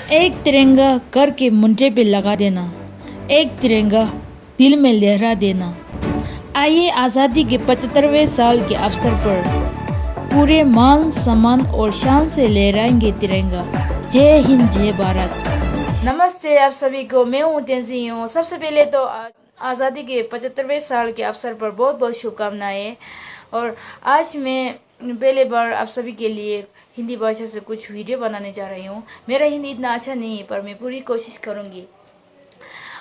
एक तिरंगा कर के मुंडे पे लगा देना, एक तिरंगा दिल में लहरा देना। आइए आज़ादी के 75वें साल के अवसर पर पूरे मान सम्मान और शान से लहराएंगे तिरंगा। जय हिंद, जय भारत। नमस्ते आप सभी को, मैं हूँ तेंजी हूँ। सबसे पहले तो आज़ादी के 75वें साल के अवसर पर बहुत बहुत शुभकामनाएं। और आज मैं पहले बार आप सभी के लिए हिंदी भाषा से कुछ वीडियो बनाने जा रही हूँ। मेरा हिंदी इतना अच्छा नहीं है, पर मैं पूरी कोशिश करूँगी।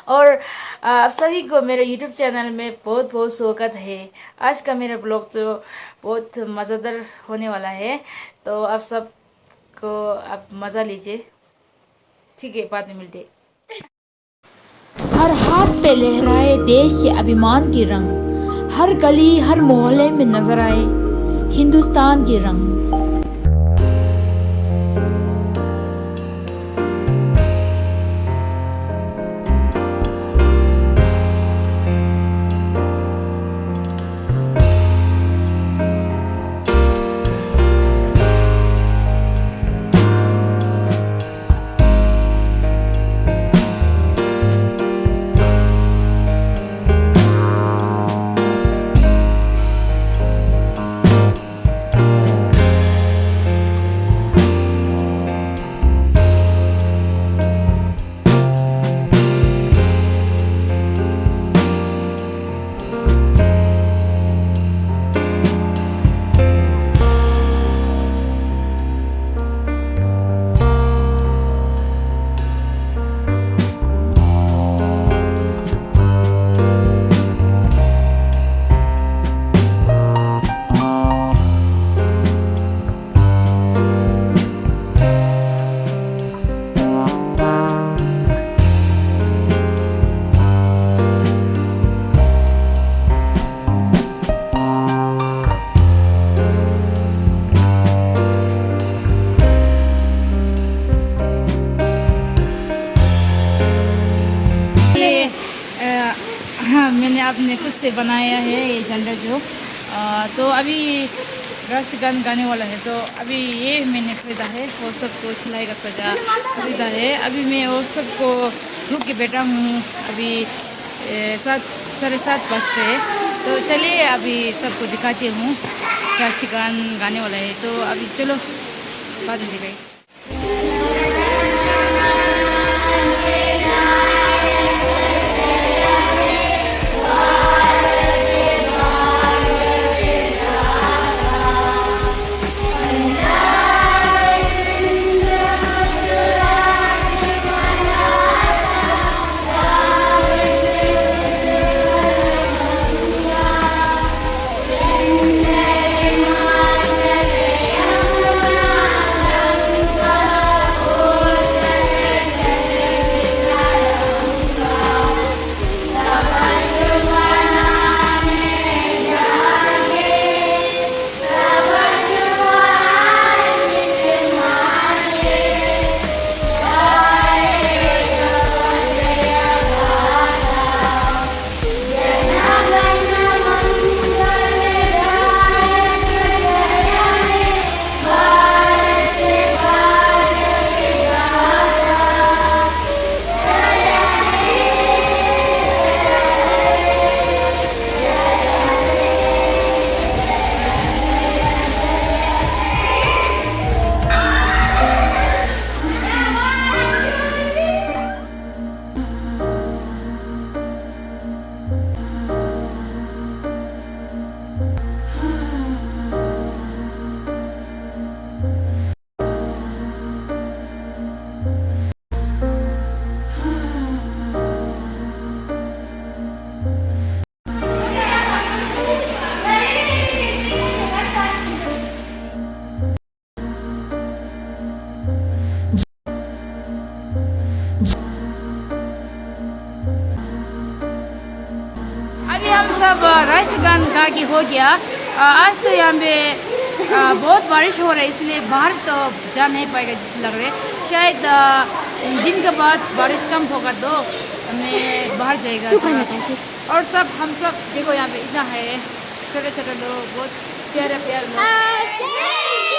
और आप सभी को मेरे यूट्यूब चैनल में बहुत बहुत स्वागत है। आज का मेरा ब्लॉग तो बहुत मज़ेदार होने वाला है, तो आप सब को आप मज़ा लीजिए। ठीक है, बाद में मिलते। हर हाथ पे लहराए देश के अभिमान के रंग, हर गली हर मोहल्ले में नजर आए हिंदुस्तान के रंग। हाँ, मैंने अपने खुद से बनाया है ये झंडा जो तो अभी राष्ट्रगान गाने वाला है। तो अभी ये मैंने खरीदा है और सबको खिलाएगा सजा खरीदा है। अभी मैं और सबको रुक के बैठा हूँ। अभी 7:30 बज रहे, तो चलिए अभी सबको दिखाती हूँ। राष्ट्रगान गाने वाला है, तो अभी चलो बाद में दिखाई। अभी हम सब राष्ट्रगान गा के हो गया। आज तो यहाँ पे बहुत बारिश हो रहा है, इसलिए बाहर तो जा नहीं पाएगा जैसे लग रहा है। शायद दिन के बाद बारिश कम होगा तो हमें बाहर जाएगा। और हम सब देखो यहाँ पे इतना है, छोटे छोटे लोग, बहुत प्यारे प्यारे लोग।